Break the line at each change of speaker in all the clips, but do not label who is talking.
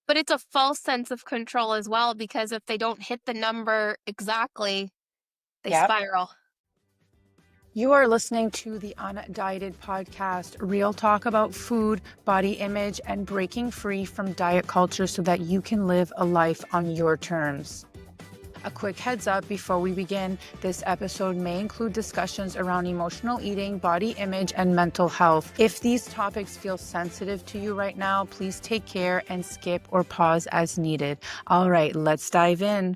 But it's a false sense of control as well because if they don't hit the number exactly, they
Yep.
spiral.
You are listening to the UnDieted Podcast, real talk about food, body image, and breaking free from diet culture so that you can live a life on your terms. A quick heads up before we begin, this episode may include discussions around emotional eating, body image, and mental health. If these topics feel sensitive to you right now, please take care and skip or pause as needed. All right, let's dive in.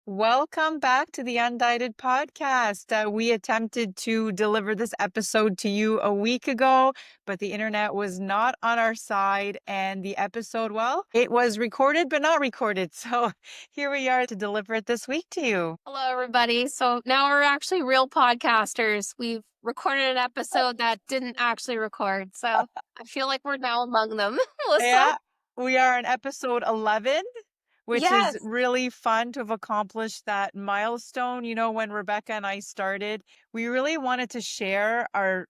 Welcome back to the UnDieted Podcast. We attempted to deliver this episode to you a week ago, but the internet was not on our side. And the episode, well, it was recorded, but not recorded. So here we are to deliver it this week to you.
Hello, everybody. So now we're actually real podcasters. We've recorded an episode that didn't actually record. So I feel like we're now among them. Melissa?
Yeah, we are on episode 11. Which is
Yes.
really fun to have accomplished that milestone. You know, when Rebecca and I started, we really wanted to share our,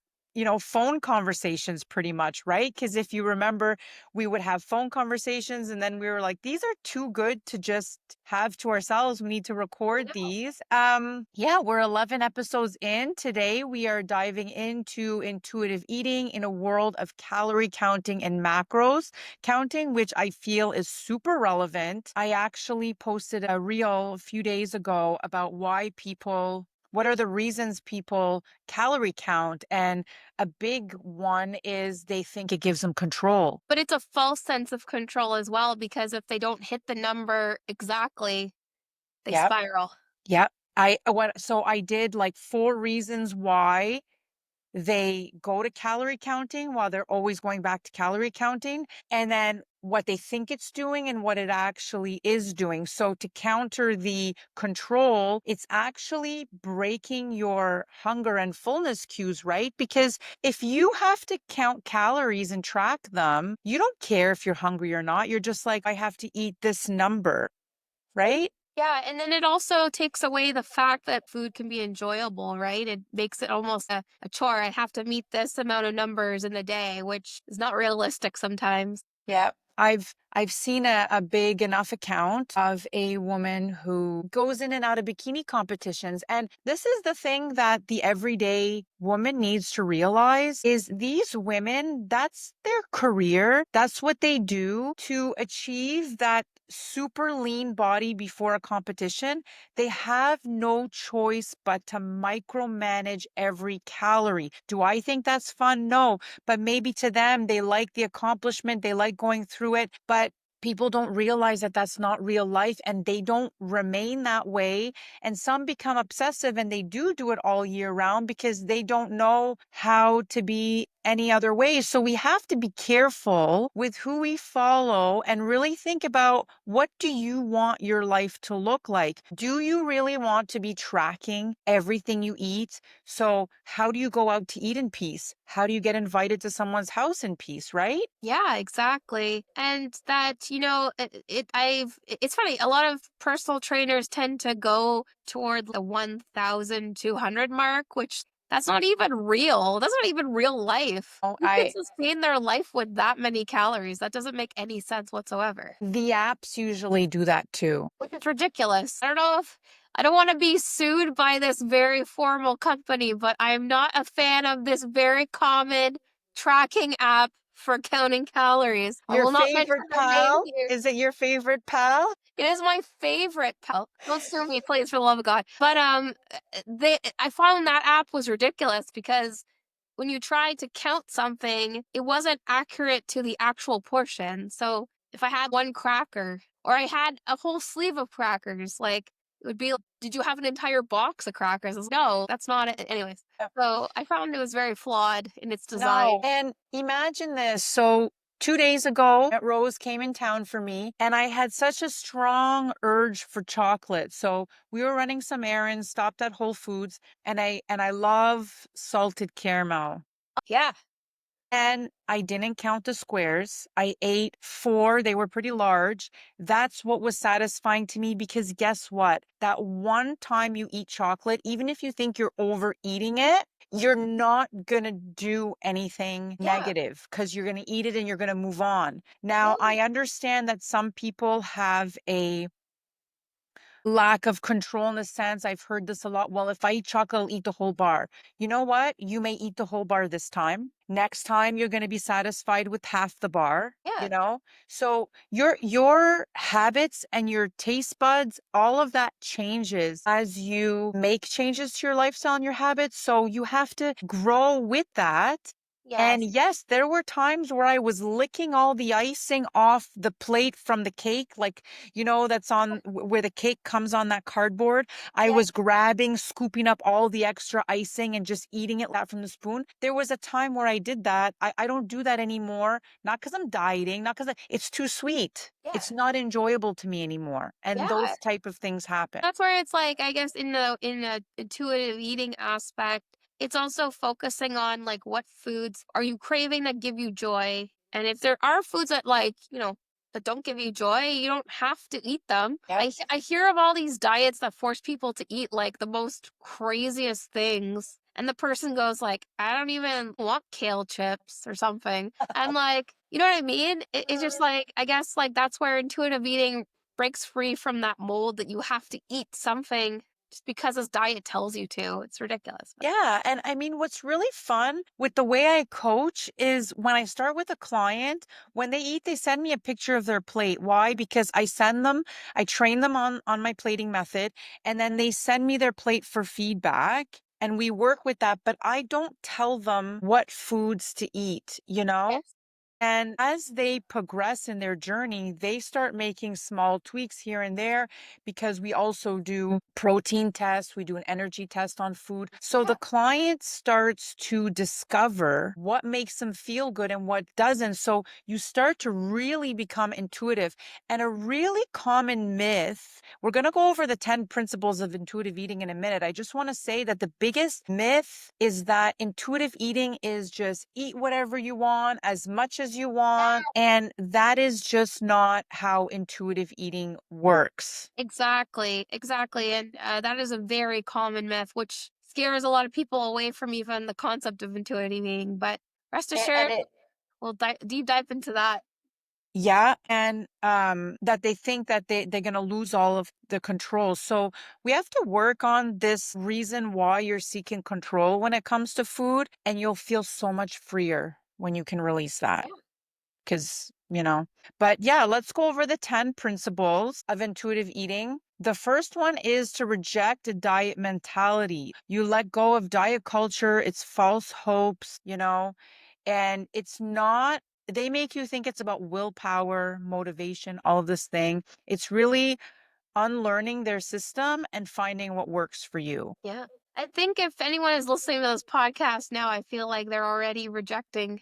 phone conversations pretty much, right? Because if you remember, we would have phone conversations and then we were like, these are too good to just have to ourselves. We need to record these. Yeah, we're 11 episodes in. Today, we are diving into intuitive eating in a world of calorie counting and macros counting, which I feel is super relevant. I actually posted a reel a few days ago about what are the reasons people calorie count? And a big one is they think it gives them control.
But it's a false sense of control as well because if they don't hit the number exactly, they
Yep.
spiral.
Yep. So I did like 4 reasons why they go to calorie counting while they're always going back to calorie counting, and then what they think it's doing and what it actually is doing. So to counter the control, it's actually breaking your hunger and fullness cues, right? Because if you have to count calories and track them, you don't care if you're hungry or not. You're just like, I have to eat this number, right?
Yeah, and then it also takes away the fact that food can be enjoyable, right? It makes it almost a chore. I have to meet this amount of numbers in a day, which is not realistic sometimes.
Yeah. I've seen a big enough account of a woman who goes in and out of bikini competitions. And this is the thing that the everyday woman needs to realize is these women, that's their career. That's what they do to achieve that super lean body before a competition. They have no choice but to micromanage every calorie. Do I think that's fun? No. But maybe to them, they like the accomplishment, they like going through it, but people don't realize that that's not real life and they don't remain that way. And some become obsessive and they do it all year round because they don't know how to be any other way. So we have to be careful with who we follow and really think about, what do you want your life to look like? Do you really want to be tracking everything you eat? So how do you go out to eat in peace? How do you get invited to someone's house in peace, right?
Yeah, exactly. And that, it's funny, a lot of personal trainers tend to go toward the 1,200 mark, which that's not even real. That's not even real life.
Oh,
Who can sustain their life with that many calories? That doesn't make any sense whatsoever,
the apps usually do that too.
which is ridiculous. I don't want to be sued by this very formal company, but I'm not a fan of this very common tracking app for counting calories. I
Your
will not mention
favorite
their name
pal?
here.
Is it your favorite pal?
It is my favorite pal. Don't sue me, please, for the love of God. But I found that app was ridiculous because when you tried to count something, it wasn't accurate to the actual portion. So if I had one cracker or I had a whole sleeve of crackers, like it would be, did you have an entire box of crackers? I was, no, that's not it. Anyways, so I found it was very flawed in its design.
No. And imagine this. So 2 days ago, Aunt Rose came in town for me, and I had such a strong urge for chocolate. So we were running some errands, stopped at Whole Foods, and I love salted caramel.
Yeah.
And I didn't count the squares. I ate 4. They were pretty large. That's what was satisfying to me because guess what? That one time you eat chocolate, even if you think you're overeating it, you're not going to do anything
Yeah.
negative because you're going to eat it and you're going to move on. Now,
Yeah.
I understand that some people have a lack of control in a sense. I've heard this a lot. Well, if I eat chocolate, I'll eat the whole bar. You know what? You may eat the whole bar this time. Next time, you're going to be satisfied with half the bar, you
Yeah.
know? So your habits and your taste buds, all of that changes as you make changes to your lifestyle and your habits. So you have to grow with that. And
Yes.
yes, there were times where I was licking all the icing off the plate from the cake, like, that's on where the cake comes on that cardboard. I
Yeah.
was grabbing, scooping up all the extra icing and just eating it out from the spoon. There was a time where I did that. I don't do that anymore. Not because I'm dieting, not because it's too sweet.
Yeah.
It's not enjoyable to me anymore. And
Yeah.
those type of things happen.
That's where it's like, I guess in the intuitive eating aspect, it's also focusing on like what foods are you craving that give you joy. And if there are foods that like, that don't give you joy, you don't have to eat them.
Yep.
I hear of all these diets that force people to eat like the most craziest things. And the person goes like, I don't even want kale chips or something. And like, you know what I mean? It's just like, I guess like that's where intuitive eating breaks free from that mold that you have to eat something just because this diet tells you to. It's ridiculous. But
Yeah. And I mean, what's really fun with the way I coach is when I start with a client, when they eat, they send me a picture of their plate. Why? Because I train them on my plating method, and then they send me their plate for feedback. And we work with that, but I don't tell them what foods to eat, you know?
yes.
And as they progress in their journey, they start making small tweaks here and there because we also do protein tests, we do an energy test on food. So the
Yeah.
client starts to discover what makes them feel good and what doesn't. So you start to really become intuitive. And a really common myth, we're going to go over the 10 principles of intuitive eating in a minute. I just want to say that the biggest myth is that intuitive eating is just eat whatever you want, as much as you want. And that is just not how intuitive eating works.
Exactly. Exactly. And that is a very common myth, which scares a lot of people away from even the concept of intuitive eating. But rest
And
assured,
it
we'll deep dive into that.
Yeah, and that they think that they're going to lose all of the control. So we have to work on this reason why you're seeking control when it comes to food, and you'll feel so much freer when you can release that.
Yeah.
Because, but yeah, let's go over the 10 principles of intuitive eating. The first one is to reject a diet mentality. You let go of diet culture, it's false hopes, and it's not, they make you think it's about willpower, motivation, all of this thing. It's really unlearning their system and finding what works for you.
Yeah. I think if anyone is listening to this podcast now, I feel like they're already rejecting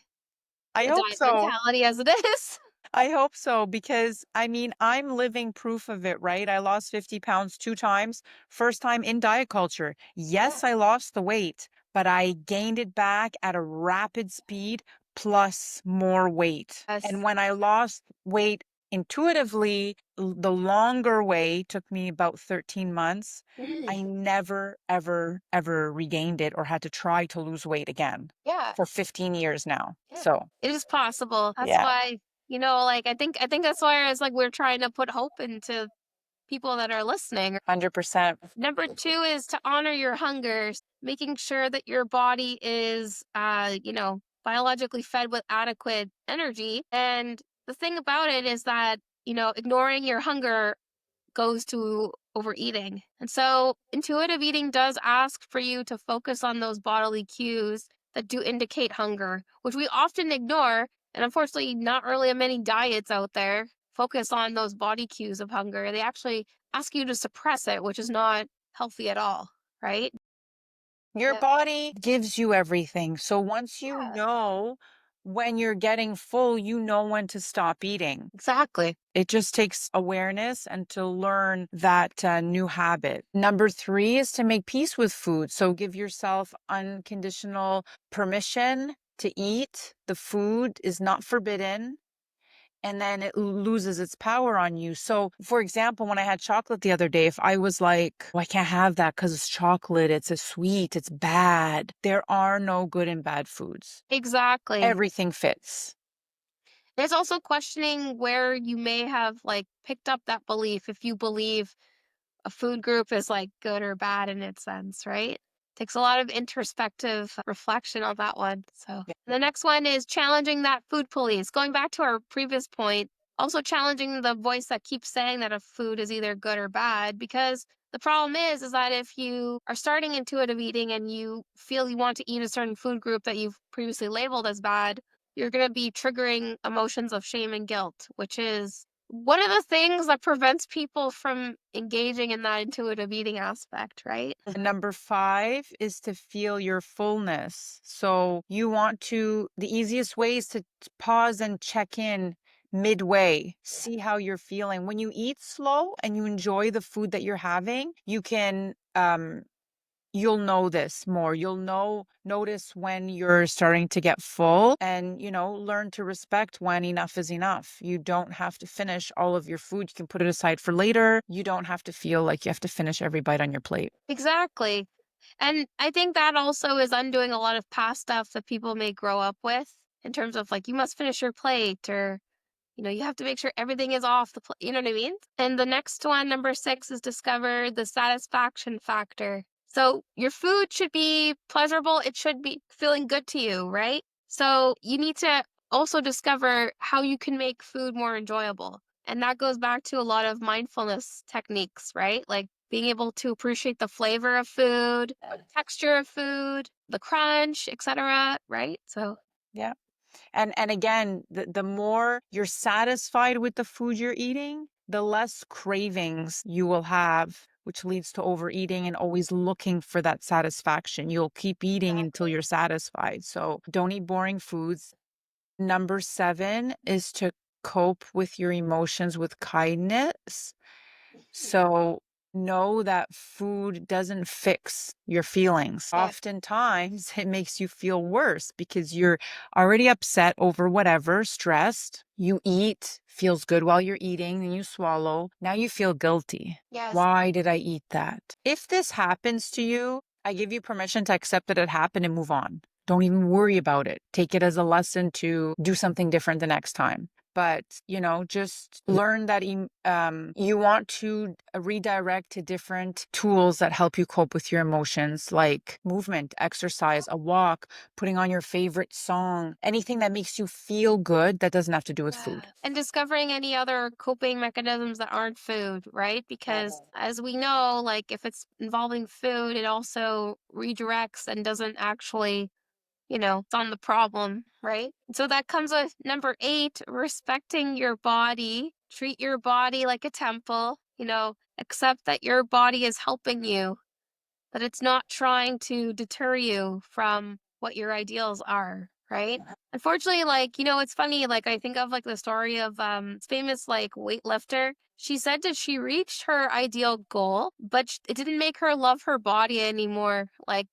I
the
hope
diet
so.
mentality as it is.
I hope so because I mean, I'm living proof of it, right? I lost 50 pounds 2 times. First time in diet culture.
Yeah.
Yes, I lost the weight, but I gained it back at a rapid speed plus more weight. And
Yes.
when I lost weight intuitively, the longer way took me about 13 months.
Mhm.
I never, ever, ever regained it or had to try to lose weight again
Yeah.
for 15 years now.
Yeah.
So,
It is possible. That's
yeah,
why, like I think that's why it's like we're trying to put hope into people that are listening.
100%.
Number 2 is to honor your hungers, making sure that your body is biologically fed with adequate energy. And the thing about it is that, ignoring your hunger goes to overeating. And so intuitive eating does ask for you to focus on those bodily cues that do indicate hunger, which we often ignore. And unfortunately, not really many diets out there focus on those body cues of hunger. They actually ask you to suppress it, which is not healthy at all, right?
Your
Yeah.
body gives you everything. So once you
Yeah,
know when you're getting full, you know when to stop eating.
exactly.
It just takes awareness and to learn that new habit. Number three is to make peace with food. So give yourself unconditional permission to eat. The food is not forbidden. and then it loses its power on you. So, for example, when I had chocolate the other day, if I was like, oh, I can't have that because it's chocolate, it's a sweet, it's bad. There are no good and bad foods.
Exactly.
Everything fits.
There's also questioning where you may have like picked up that belief if you believe a food group is like good or bad in its sense, right? Takes a lot of introspective reflection on that one. So
Yeah.
the next one is challenging that food police. Going back to our previous point, also challenging the voice that keeps saying that a food is either good or bad, because the problem is that if you are starting intuitive eating and you feel you want to eat a certain food group that you've previously labeled as bad, you're going to be triggering emotions of shame and guilt, which is one of the things that prevents people from engaging in that intuitive eating aspect, right?
Number 5 is to feel your fullness. So you want to, the easiest way is to pause and check in midway, see how you're feeling. When you eat slow and you enjoy the food that you're having, you can you'll know this more. You'll notice when you're starting to get full, and learn to respect when enough is enough. You don't have to finish all of your food. You can put it aside for later. You don't have to feel like you have to finish every bite on your plate.
Exactly. And I think that also is undoing a lot of past stuff that people may grow up with in terms of like, you must finish your plate, or you have to make sure everything is off the plate. You know what I mean? And the next one, number 6, is discover the satisfaction factor. So your food should be pleasurable. It should be feeling good to you, right? So you need to also discover how you can make food more enjoyable. And that goes back to a lot of mindfulness techniques, right? Like being able to appreciate the flavor of food, the texture of food, the crunch, etc., right? So
Yeah. And again, the more you're satisfied with the food you're eating, the less cravings you will have, which leads to overeating and always looking for that satisfaction. You'll keep eating until
exactly.
you're satisfied. So don't eat boring foods. Number 7 is to cope with your emotions with kindness. So know that food doesn't fix your feelings.
Yeah.
Oftentimes, it makes you feel worse because you're already upset over whatever, stressed. You eat, feels good while you're eating, then you swallow. Now you feel guilty.
Yes.
Why did I eat that? If this happens to you, I give you permission to accept that it happened and move on. Don't even worry about it. Take it as a lesson to do something different the next time. But, just learn that you want to redirect to different tools that help you cope with your emotions, like movement, exercise, a walk, putting on your favorite song, anything that makes you feel good that doesn't have to do with
Yeah.
food.
And discovering any other coping mechanisms that aren't food, right? Because as we know, like if it's involving food, it also redirects and doesn't actually, it's on the problem, right? So that comes with number 8, respecting your body. Treat your body like a temple, accept that your body is helping you, that it's not trying to deter you from what your ideals are, right? Unfortunately, like, it's funny, like I think of like the story of this famous like weightlifter. She said that she reached her ideal goal, but it didn't make her love her body anymore. Like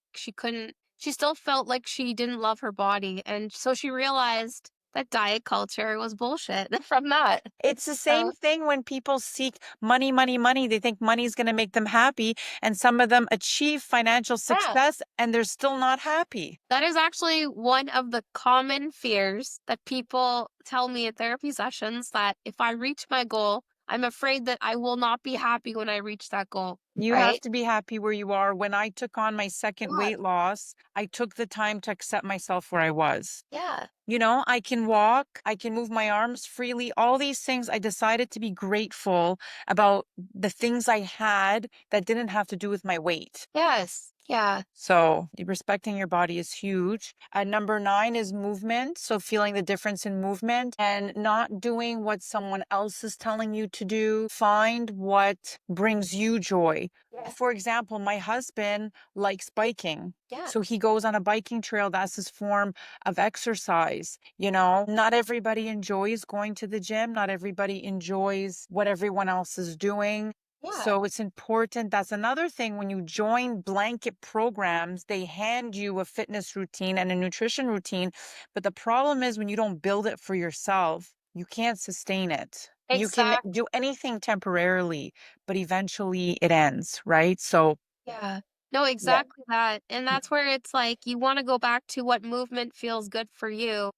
she still felt like she didn't love her body. And so she realized that diet culture was bullshit from that.
It's the
So
same thing when people seek money, money, money. They think money is going to make them happy. And some of them achieve financial
yeah.
success and they're still not happy.
That is actually one of the common fears that people tell me at therapy sessions, that if I reach my goal, I'm afraid that I will not be happy when I reach that goal,
You have
right?
to be happy where you are. When I took on my second
Yeah.
weight loss, I took the time to accept myself where I was.
Yeah.
I can walk, I can move my arms freely. All these things, I decided to be grateful about the things I had that didn't have to do with my weight.
Yes. Yeah.
So, respecting your body is huge. Number 9 is movement. So, feeling the difference in movement and not doing what someone else is telling you to do. Find what brings you joy.
Yeah.
For example, my husband likes biking.
Yeah.
So he goes on a biking trail. That's his form of exercise. Not everybody enjoys going to the gym. Not everybody enjoys what everyone else is doing.
Yeah.
So it's important. That's another thing. When you join blanket programs, they hand you a fitness routine and a nutrition routine. But the problem is when you don't build it for yourself, You can't sustain it. You can
Exactly.
do anything temporarily, but eventually it ends, right? So,
Yeah. No,
yeah.
exactly that. And that's where it's like you want to go back to what movement feels good for you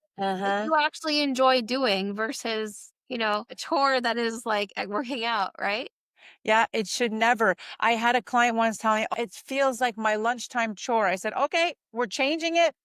that
Uh-huh.
you actually enjoy doing versus, a chore that is like working out, right?
Yeah, it should never. I had a client once tell me, it feels like my lunchtime chore. I said, okay, we're changing it.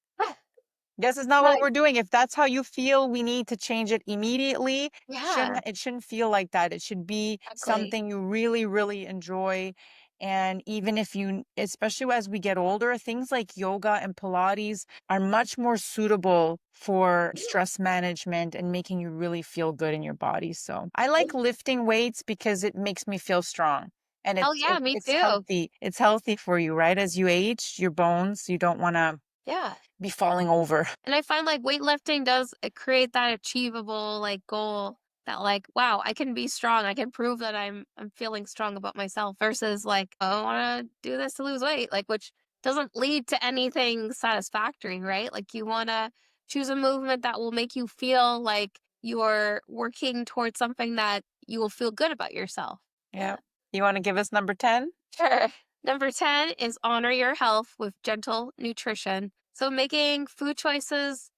This is not what
Right.
we're doing. If that's how you feel, we need to change it immediately.
Yeah,
It shouldn't feel like that. It should be
exactly.
something you really, really enjoy. And even if you, especially as we get older, things like yoga and Pilates are much more suitable for stress management and making you really feel good in your body. So I like lifting weights because it makes me feel strong. And
Hell yeah, me
it's
too.
healthy. It's healthy for you, right? As you age, your bones, you don't want to
Yeah.
be falling over.
And I find like weightlifting does create that achievable like goal that like, wow, I can be strong. I can prove that I'm feeling strong about myself versus like, "Oh, I want to do this to lose weight, like which doesn't lead to anything satisfactory, right? Like you want to choose a movement that will make you feel like you're working towards something that you will feel good about yourself.
Yeah.
Yeah.
You wanna give us number 10?
Sure. Number 10 is honor your health with gentle nutrition. So making food choices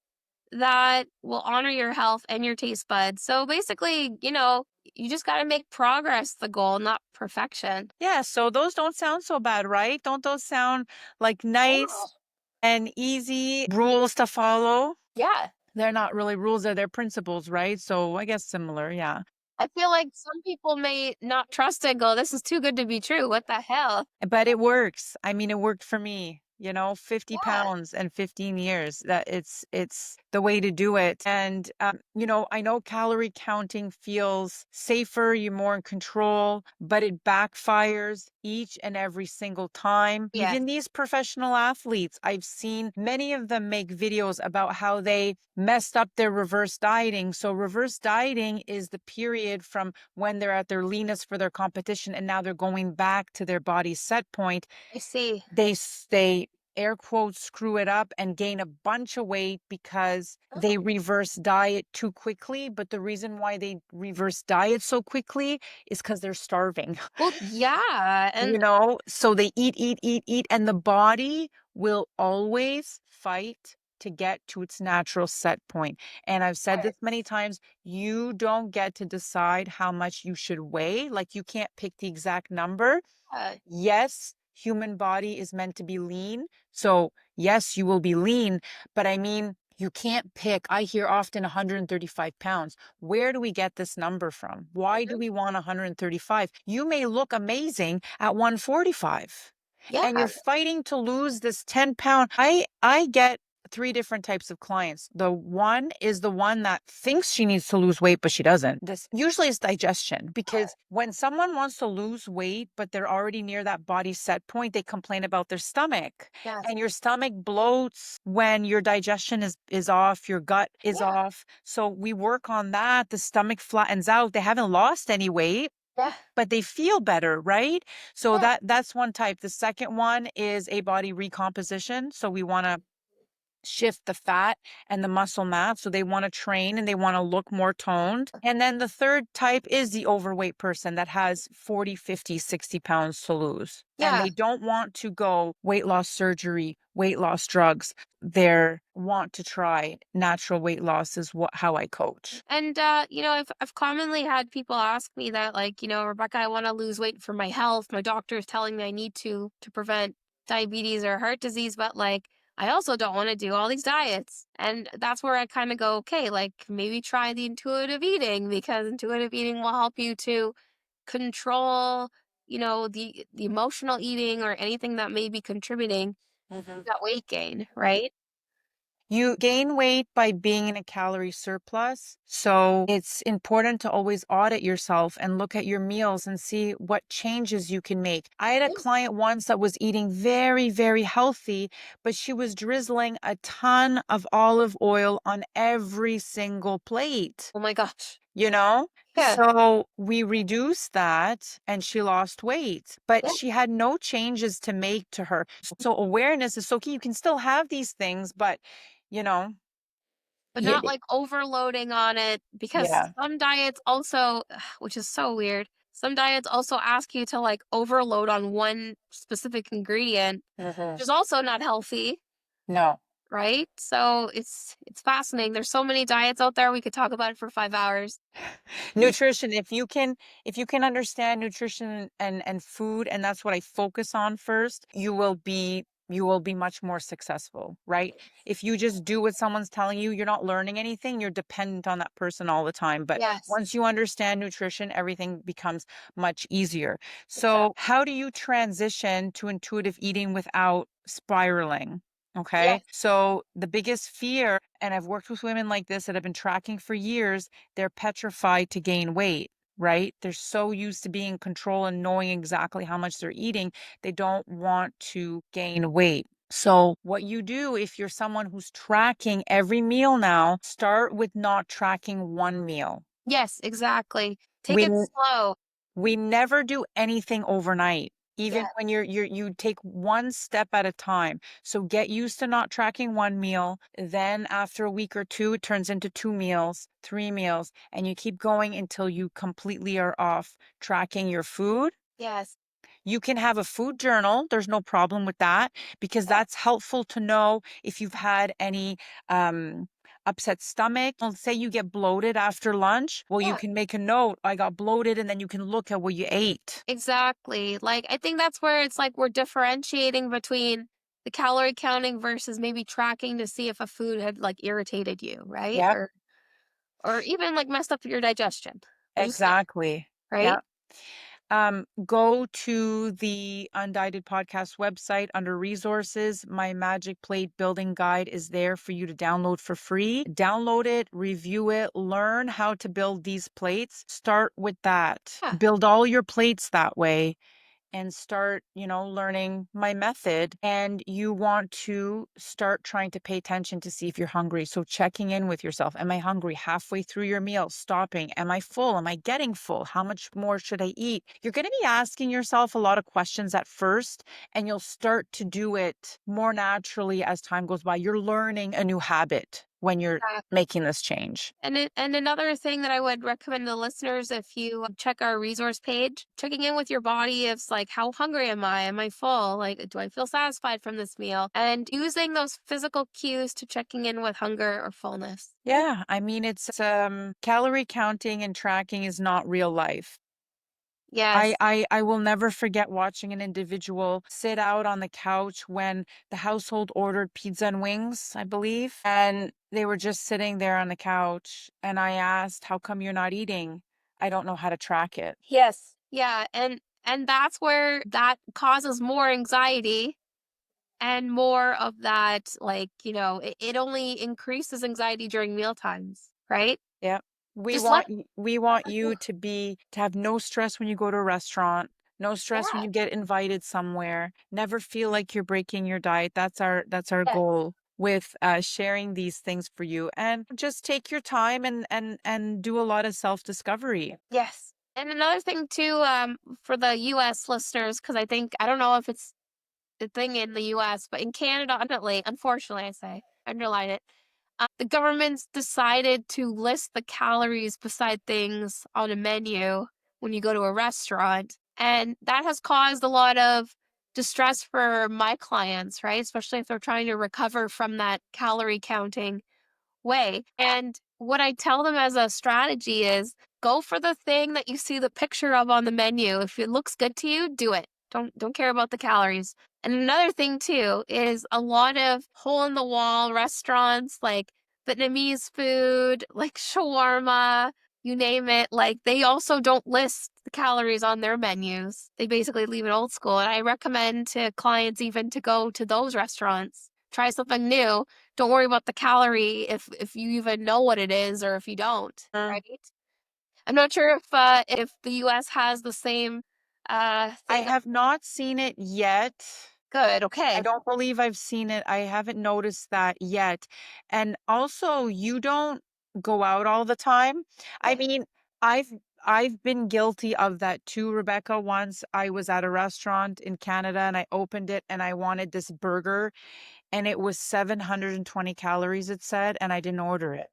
that will honor your health and your taste buds. So basically, you just got to make progress the goal, not perfection.
Yeah, so those don't sound so bad, right? Don't those sound like
Oh,
nice and easy rules to follow?
yeah.
They're not really rules, they're principles, right? So I guess similar, yeah.
I feel like some people may not trust it and go, this is too good to be true. What the hell?
But it works. I mean, it worked for me, 50
Yeah.
pounds and 15 years. That it's the way to do it. And I know calorie counting feels safer, you're more in control, but it backfires each and every single time.
Yes.
Even these professional athletes, I've seen many of them make videos about how they messed up their reverse dieting. So reverse dieting is the period from when they're at their leanest for their competition and now they're going back to their body's set point.
I see.
They air quotes screw it up and gain a bunch of weight because they
Oh.
reverse diet too quickly. But the reason why they reverse diet so quickly is because they're starving.
Well, yeah. And
So they eat, and the body will always fight to get to its natural set point. And I've said this many times, you don't get to decide how much you should weigh. Like you can't pick the exact number. Yes, human body is meant to be lean. So yes, you will be lean, but I mean, you can't pick. I hear often 135 pounds. Where do we get this number from? Why do
Mhm.
we want 135? You may look amazing at 145 and you're
Yeah.
fighting to lose this 10-pound. I get three different types of clients. The one is the one that thinks she needs to lose weight, but she doesn't. This usually is digestion because when someone wants to lose weight, but they're already near that body set point, they complain about their stomach.
Yes.
And your stomach bloats when your digestion is off, your gut is
Yeah.
off. So we work on that. The stomach flattens out. They haven't lost any weight,
Yeah.
but they feel better, right? So
Yeah.
that's one type. The second one is a body recomposition. So we want to shift the fat and the muscle mass. So they want to train and they want to look more toned. And then the third type is the overweight person that has 40, 50, 60 pounds to lose. And
Yeah.
they don't want to go weight loss surgery, weight loss drugs. They want to try natural weight loss is how I coach.
And I've commonly had people ask me that, like, Rebecca, I want to lose weight for my health. My doctor is telling me I need to prevent diabetes or heart disease, but like I also don't want to do all these diets. And that's where I kind of go, okay, like maybe try the intuitive eating because intuitive eating will help you to control, the emotional eating or anything that may be contributing to that weight gain, right?
You gain weight by being in a calorie surplus. So it's important to always audit yourself and look at your meals and see what changes you can make. I had a client once that was eating very, very healthy, but she was drizzling a ton of olive oil on every single plate
Oh my gosh.
you know?
Yeah.
So we reduced that and she lost weight, but
Yeah.
she had no changes to make to her. So awareness is so key. You can still have these things, but you know,
but
Yeah.
not like overloading on it because
Yeah.
some diets also, which is so weird, some diets also ask you to like overload on one specific ingredient,
Mhm.
which is also not healthy,
No.
right? So it's fascinating. There's so many diets out there. We could talk about it for 5 hours.
Nutrition, if you can understand nutrition and food, and that's what I focus on first, you will be much more successful, right? If you just do what someone's telling you, you're not learning anything, you're dependent on that person all the time. But
Yes,
once you understand nutrition, everything becomes much easier. So,
exactly.
how do you transition to intuitive eating without spiraling? Okay.
Yes,
So, the biggest fear, and I've worked with women like this that have been tracking for years, they're petrified to gain weight, right? They're so used to being in control and knowing exactly how much they're eating, they don't want to gain weight. So, what you do if you're someone who's tracking every meal now, start with not tracking one meal.
yes, exactly. Take
We
it slow.
we never do anything overnight. Even
Yeah.
when you take one step at a time. So get used to not tracking one meal. Then after a week or two, it turns into 2 meals, 3 meals, and you keep going until you completely are off tracking your food.
Yes.
You can have a food journal. There's no problem with that because
Yeah.
that's helpful to know if you've had any um, upset stomach. Let's say you get bloated after lunch. Well, you
Yeah.
can make a note. I got bloated, and then you can look at what you ate.
Exactly. Like, I think that's where it's like we're differentiating between the calorie counting versus maybe tracking to see if a food had like irritated you, right?
Yep,
Or even like messed up your digestion. We're just saying,
exactly.
right?
Yep. Go to the UnDieted Podcast website under resources. My Magic Plate Building Guide is there for you to download for free. Download it, review it, learn how to build these plates. Start with that.
Yeah.
Build all your plates that way and start, learning my method. And you want to start trying to pay attention to see if you're hungry. So checking in with yourself. Am I hungry? Halfway through your meal, stopping. Am I full? Am I getting full? How much more should I eat? You're going to be asking yourself a lot of questions at first, and you'll start to do it more naturally as time goes by. You're learning a new habit when you're making this change.
And another thing that I would recommend to listeners, if you check our resource page, checking in with your body, it's like, how hungry am I? Am I full? Like, do I feel satisfied from this meal? And using those physical cues to checking in with hunger or fullness.
Yeah, I mean, it's calorie counting and tracking is not real life.
Yes.
I will never forget watching an individual sit out on the couch when the household ordered pizza and wings, I believe, and they were just sitting there on the couch, and I asked, "How come you're not eating?" "I don't know how to track it."
Yes. Yeah. And that's where that causes more anxiety and more of that, like, it only increases anxiety during meal times, right?
Yep. We
Just let
want we want you to have no stress when you go to a restaurant, no stress when
yeah.
you get invited somewhere. Never feel like you're breaking your diet. That's our
Yes.
goal with sharing these things for you. And just take your time and do a lot of self-discovery.
Yes. And another thing too, for the US listeners, because I don't know if it's the thing in the US, but in Canada, unfortunately, I say, underline it. The government's decided to list the calories beside things on a menu when you go to a restaurant. And that has caused a lot of distress for my clients, right? Especially if they're trying to recover from that calorie counting way. And what I tell them as a strategy is go for the thing that you see the picture of on the menu. If it looks good to you, do it. Don't care about the calories. And another thing too is a lot of hole in the wall restaurants like Vietnamese food, like shawarma, you name it, like they also don't list the calories on their menus. They basically leave it old school. And I recommend to clients even to go to those restaurants, try something new. Don't worry about the calorie if you even know what it is or if you don't,
Mm.
right? I'm not sure if the US has the same
I
thing.
have not seen it yet.
Good,
I
okay.
don't believe I've seen it. I haven't noticed that yet. And also, you don't go out all the time. I
Yeah.
mean, I've I've been guilty of that too, Rebecca. Once I was at a restaurant in Canada and I opened it and I wanted this burger and it was 720 calories, it said, and I didn't order it.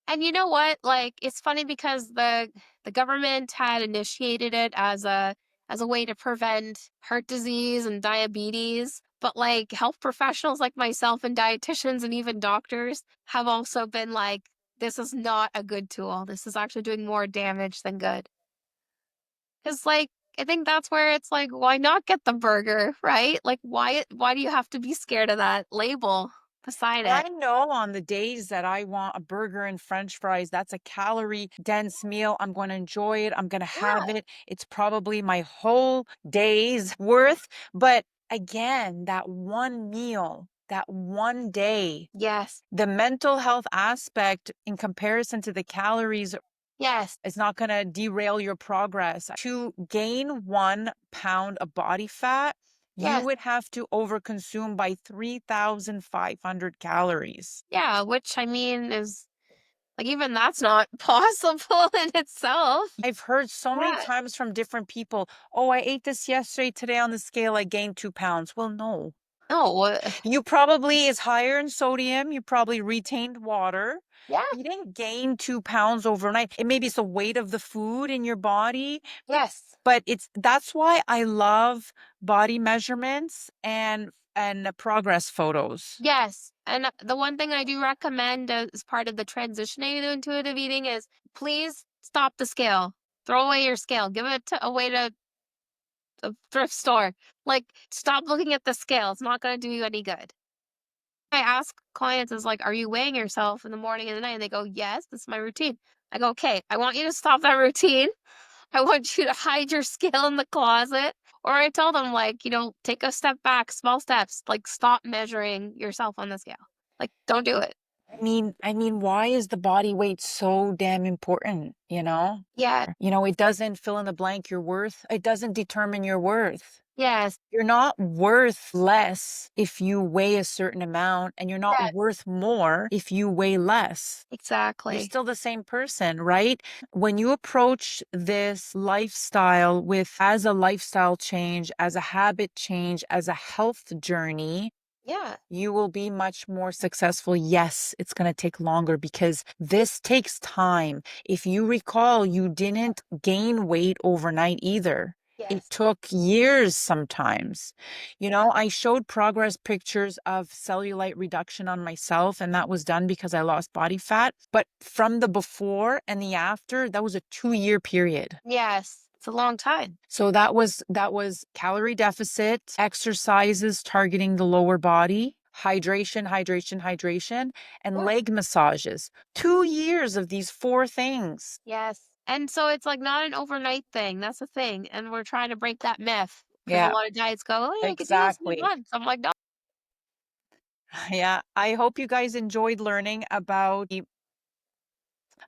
And you know what? Like, it's funny because the government had initiated it as a way to prevent heart disease and diabetes, but like health professionals like myself and dietitians and even doctors have also been like, this is not a good tool. This is actually doing more damage than good. Because like I think that's where it's like, why not get the burger, right? Like why do you have to be scared of that label beside
And I
it?
know on the days that I want a burger and french fries, that's a calorie dense meal. I'm going to enjoy it. I'm going to have
Yeah.
it. It's probably my whole day's worth. But again, that one meal, that one day,
Yes.
the mental health aspect in comparison to the calories
Yes.
is not going to derail your progress. To gain 1 pound of body fat, you
Yes.
would have to overconsume by 3,500 calories.
Yeah, which I mean is like even that's not possible in itself.
I've heard so many
Yeah.
times from different people, oh, I ate this yesterday. Today on the scale, I gained 2 pounds. Well, no.
No.
You probably is higher in sodium. You probably retained water.
Yeah.
You didn't gain 2 pounds overnight. It maybe it's the weight of the food in your body.
Yes.
But that's why I love body measurements and progress photos.
Yes. And the one thing I do recommend as part of the transitioning to intuitive eating is please stop the scale. Throw away your scale. Give it away to a thrift store. Like, stop looking at the scale. It's not going to do you any good. I ask clients is like, "Are you weighing yourself in the morning and the night?" And they go, "Yes, this is my routine." I go, "Okay, I want you to stop that routine. I want you to hide your scale in the closet." Or I tell them like, take a step back, small steps, like stop measuring yourself on the scale. Like, don't do it.
I mean, why is the body weight so damn important, you know?
Yeah.
It doesn't fill in the blank your worth. It doesn't determine your worth.
Yes.
You're not worth less if you weigh a certain amount, and you're not
Yes.
worth more if you weigh less. You're
Exactly.
still the same person, right? When you approach this lifestyle with as a lifestyle change, as a habit change, as a health journey,
Yeah.
you will be much more successful. Yes, it's going to take longer because this takes time. If you recall, you didn't gain weight overnight either. It
Yes.
took years sometimes.
Yeah.
I showed progress pictures of cellulite reduction on myself, and that was done because I lost body fat. But from the before and the after, that was a 2-year period.
Yes. It's a long time.
So that was calorie deficit, exercises targeting the lower body, hydration, hydration, hydration, and
Yeah.
leg massages. 2 years of these 4 things.
Yes. And so it's like not an overnight thing. That's the thing. And we're trying to break that myth because a
Yeah,
lot of diets go, oh, yeah, I could do this in a
exactly.
month. I'm like, no.
Yeah, I hope you guys enjoyed learning about the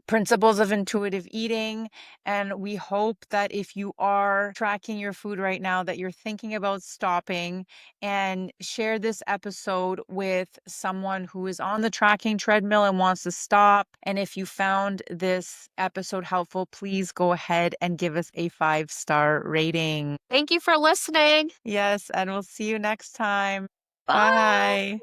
principles of intuitive eating. And we hope that if you are tracking your food right now, that you're thinking about stopping, and share this episode with someone who is on the tracking treadmill and wants to stop. And if you found this episode helpful, please go ahead and give us a 5-star rating.
Thank you for listening.
Yes, and we'll see you next time.
Bye.
Bye.